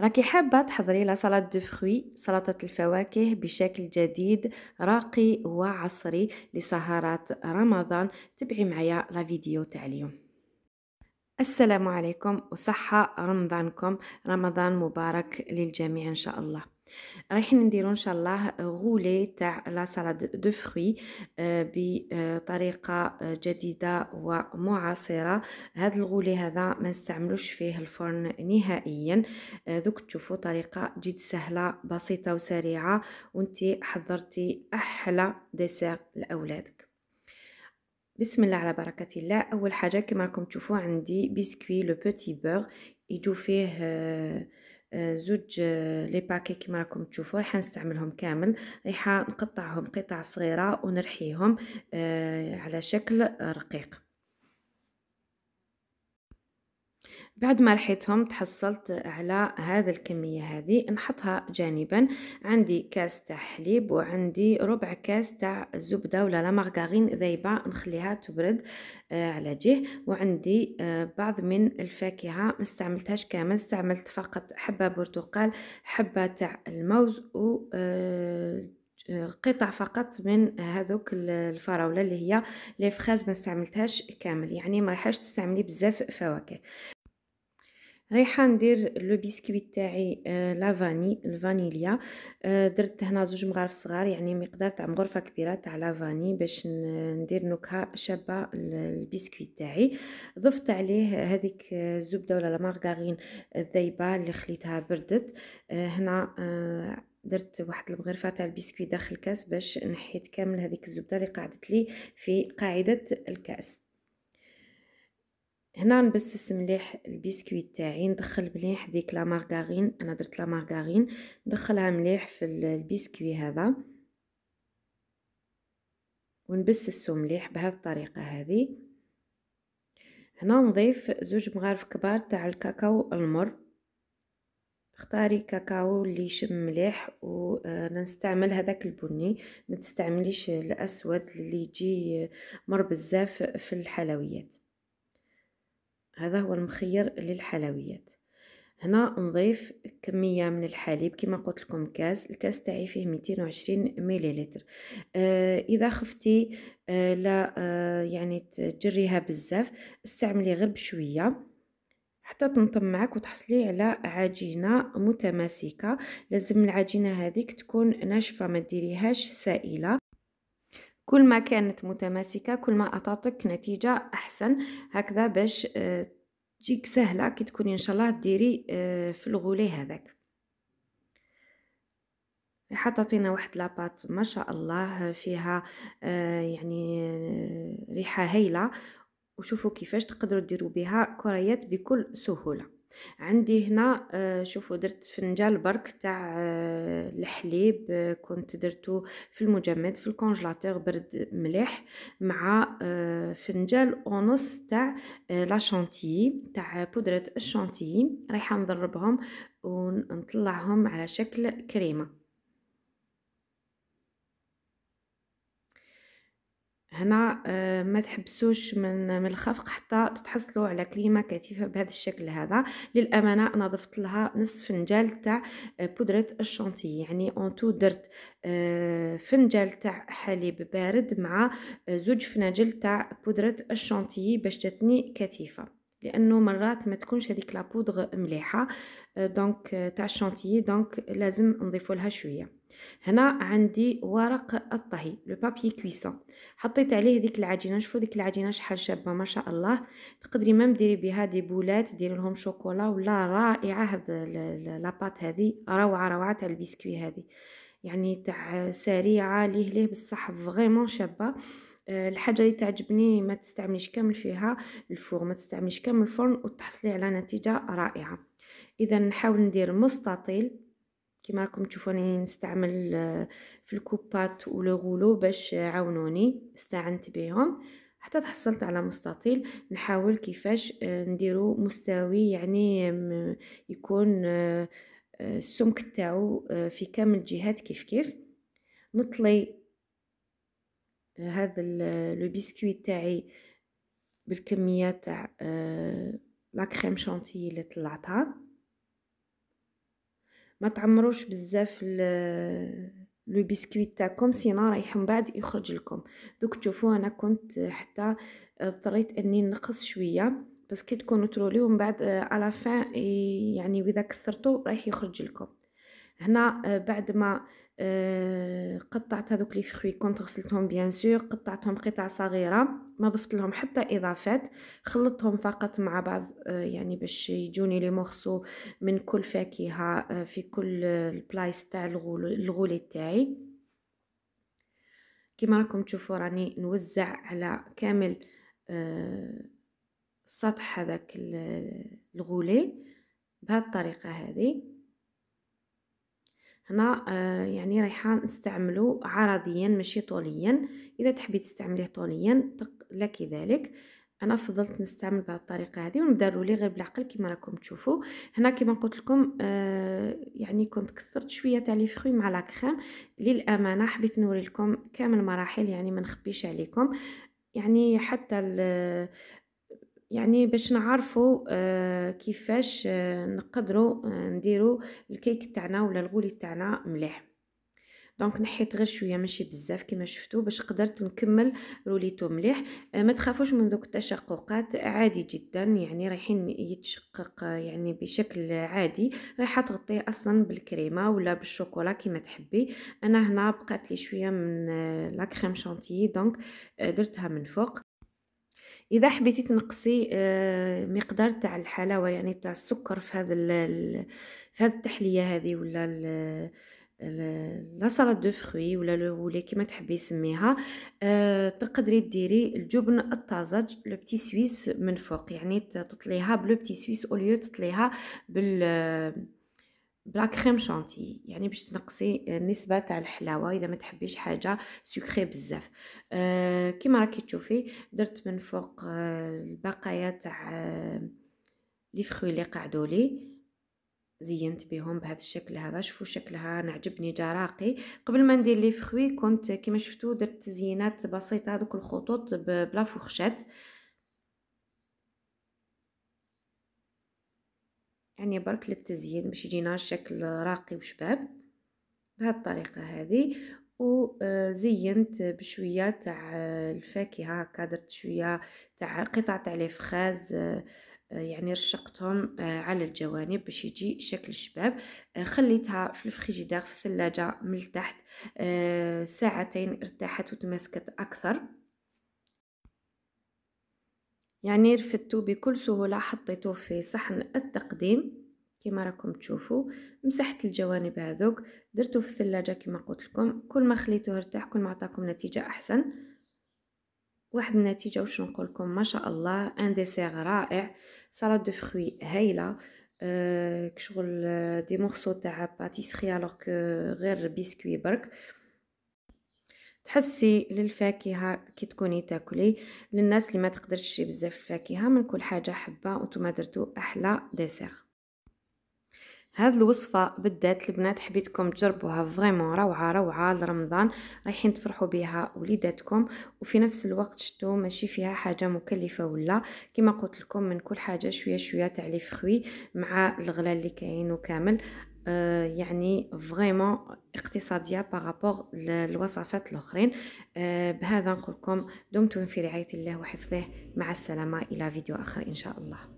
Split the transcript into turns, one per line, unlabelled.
راكي حابة تحضري لا سلطة دو فروي، سلطة الفواكه بشكل جديد راقي وعصري لسهرات رمضان. تبعي معايا لا فيديو تاع اليوم. السلام عليكم وصحة رمضانكم، رمضان مبارك للجميع إن شاء الله. رايحين نديرو إن شاء الله غولي تاع لا سالاد دو فروي بطريقة جديدة ومعاصرة. هذا الغولي هذا ما نستعملوش فيه الفرن نهائيا. دوك تشوفوا طريقة جد سهلة بسيطة وسريعة، وانتي حضرتي أحلى ديسير لأولادك. بسم الله على بركة الله. أول حاجة كما راكم تشوفوا عندي بسكوي لو بوتي بور، يجو فيه زوج لي باكي كما راكم تشوفوا. راح نستعملهم كامل، راح نقطعهم قطع صغيرة ونرحيهم على شكل رقيق. بعد ما رحيتهم تحصلت على هذا الكمية هذه، نحطها جانبا. عندي كاس تاع حليب وعندي ربع كاس تاع الزبدة ولا لا مارغارين ذايبة، نخليها تبرد على جهة. وعندي بعض من الفاكهة ما استعملتهاش كامل، استعملت فقط حبة برتقال، حبة تاع الموز و قطع فقط من هذوك الفراولة اللي هي لي فخاز، ما استعملتهاش كامل، يعني ما راحش تستعملي بزاف فواكه. رايحه ندير لو بسكويت تاعي لا فاني الفانيليا. درت هنا 2 مغارف صغار، يعني مقدار تاع مغرفه كبيره تاع لا فاني باش ندير نكهه شابه البسكويت تاعي. ضفت عليه هذيك الزبده ولا مارغرين الذايبه اللي خليتها بردت. هنا درت واحد المغرفه تاع البسكويت داخل الكاس باش نحيت كامل هذيك الزبده اللي قعدت لي في قاعده الكاس. هنا نبسس مليح البسكويت تاعي، ندخل مليح ديك لا مارغارين، انا درت لا مارغارين ندخلها مليح في البسكوي هذا ونبسسو مليح بهذه الطريقه هذه. هنا نضيف 2 مغارف كبار تاع الكاكاو المر. اختاري كاكاو اللي يشم مليح، ونستعمل هذاك البني، ما تستعمليش الاسود اللي يجي مر بزاف في الحلويات. هذا هو المخير للحلويات. هنا نضيف كمية من الحليب كما قلت لكم كاس، الكاس تاعي فيه 220 مليلتر. اذا خفتي لا يعني تجريها بزاف، استعملي غير بشوية حتى تنطم معك وتحصلي على عجينة متماسكة. لازم العجينة هذيك تكون ناشفة، ما ديريهاش سائلة. كل ما كانت متماسكة كل ما أعطتك نتيجة أحسن، هكذا باش تجيك سهلة كي تكوني إن شاء الله ديري في الغولي هذاك. حطينا واحد لاباط ما شاء الله فيها يعني ريحة هايلة، وشوفوا كيفاش تقدروا ديروا بها كريات بكل سهولة. عندي هنا شوفوا درت فنجان برك تاع الحليب، كنت درته في المجمد في الكونجلاتور برد مليح، مع فنجان ونص تاع لا شانتيي تاع بودرة الشانتيي. رايحه نضربهم ونطلعهم على شكل كريمه. هنا ما تحبسوش من الخفق حتى تتحصلوا على كريمه كثيفه بهذا الشكل هذا. للامانه انا ضفت لها نصف فنجان تاع بودره الشانتي، يعني اون تو درت فنجان تاع حليب بارد مع 2 فناجل تاع بودره الشانتي باش تتني كثيفه، لانه مرات ما تكونش هذيك لا بودغ مليحه دونك تاع الشانتي، دونك لازم نضيفوا لها شويه. هنا عندي ورق الطهي لو بابي كويسون، حطيت عليه ديك العجينه. شوفوا ديك العجينه شحال شابه ما شاء الله. تقدري مام ديري بها دي بولات، ديري لهم شوكولا ولا رائعه. هاد لاباط هذه روعه روعه تاع البسكوي هذه، يعني تاع سريعه ليه بصح فريمون شابه. الحاجه اللي تعجبني ما تستعمليش كامل فيها الفور، ما تستعمليش كامل الفرن وتحصلي على نتيجه رائعه. اذا نحاول ندير مستطيل كما راكم تشوفوني نستعمل في الكوبات ولو غولو باش عاونوني، استعنت بهم حتى تحصلت على مستطيل. نحاول كيفاش نديرو مستوي، يعني يكون السمك تاعو في كامل الجهات كيف كيف. نطلي هذا لو بسكويت تاعي بالكميه تاع لا كريم شانتي اللي طلعتها. ما تعمروش بزاف لو بسكويت تاعكم سينو رايح من بعد يخرج لكم. دوك تشوفوا انا كنت حتى اضطريت اني نقص شويه بس كي تكونوا ترولي ومن بعد على فان يعني واذا كثرتوا رايح يخرج لكم. هنا بعد ما قطعت هذوك لي فخوي كنت غسلتهم بيان سور، قطعتهم قطع صغيره، ما ضفت لهم حتى اضافات، خلطتهم فقط مع بعض يعني باش يجوني لي مورسو من كل فاكهه في كل البلايص تاع الغولي تاعي. كيما راكم تشوفوا راني نوزع على كامل سطح هذاك الغولي بهذه الطريقه هذه. هنا يعني رايحه نستعملو عرضيا ماشي طوليا، اذا تحبي تستعمليه طوليا لك ذلك. انا فضلت نستعمل بهذه الطريقه هذه ونبدا نرولي غير بالعقل كما راكم تشوفوا. هنا كما قلت لكم يعني كنت كثرت شويه تاع لي فروي مع لا كريم. للامانه حبيت نوري لكم كامل مراحل يعني ما نخبيش عليكم، يعني حتى يعني باش نعرفوا كيفاش نقدروا نديروا الكيك تاعنا ولا الغولي تاعنا مليح. دونك نحيت غير شويه ماشي بزاف كما شفتوا باش قدرت نكمل روليتو مليح. ما تخافوش من دوك التشققات، عادي جدا يعني رايحين يتشقق يعني بشكل عادي. رايحه تغطيه اصلا بالكريمه ولا بالشوكولا كما تحبي. انا هنا بقات لي شويه من لا كريم شانتيي دونك درتها من فوق. اذا حبيتي تنقصي مقدار تاع الحلاوه يعني تاع السكر في في هذه التحليه هذه ولا لا سالاد دو فروي ولا لو ولا كيما تحبي سميها، تقدري ديري الجبن الطازج لو بتي سويس من فوق، يعني تطليها بلو بتي سويس اوليو تطليها بلا كريم شانتي، يعني باش تنقصي النسبه تاع الحلاوه اذا ما تحبيش حاجه سكري بزاف. كيما راكي تشوفي درت من فوق البقايا تاع لي فخوي اللي قعدوا لي، زينت بهم بهذا الشكل هذا. شوفوا شكلها نعجبني جا راقي. قبل ما ندير لي فخوي كنت كيما شفتوا درت تزيينات بسيطه هذوك الخطوط بلا فورشات، يعني برك للتزيين باش يجينا شكل راقي وشباب بهذه الطريقه هذه. وزينت بشويه تاع الفاكهه هكا، درت شويه تاع قطع تاع لي فخاز يعني رشقتهم على الجوانب باش يجي شكل شباب. خليتها في الفريجيدير في الثلاجه من التحت ساعتين ارتاحت وتماسكت اكثر. يعني رفدته بكل سهولة، حطيته في صحن التقديم كما راكم تشوفوا. مسحت الجوانب هذوك، درته في الثلاجة كما قلت لكم. كل ما خليته ارتاح كل ما عطاكم نتيجة احسن. واحد النتيجة واش نقول لكم ما شاء الله، ان ديسير رائع، سالاد دو فروي هايله، كشغل دي مورسو تاع باتيسري الوغ كو غير بسكوي برك. تحسي للفاكهه كي تكوني تاكلي. للناس اللي ما تقدرش تشري بزاف الفاكهه من كل حاجه حبه وانتم درتو احلى ديسير. هاد الوصفه بالذات البنات حبيتكم تجربوها، فريمون روعه روعه لرمضان، رايحين تفرحوا بها وليداتكم وفي نفس الوقت شتو ماشي فيها حاجه مكلفه ولا كما قلت لكم من كل حاجه شويه شويه تاع لي فروي مع الغلا اللي كاين وكامل. يعني فريمون اقتصاديه بارابور للوصفات الاخرين. بهذا نقول لكم دمتم في رعايه الله وحفظه، مع السلامه، الى فيديو اخر ان شاء الله.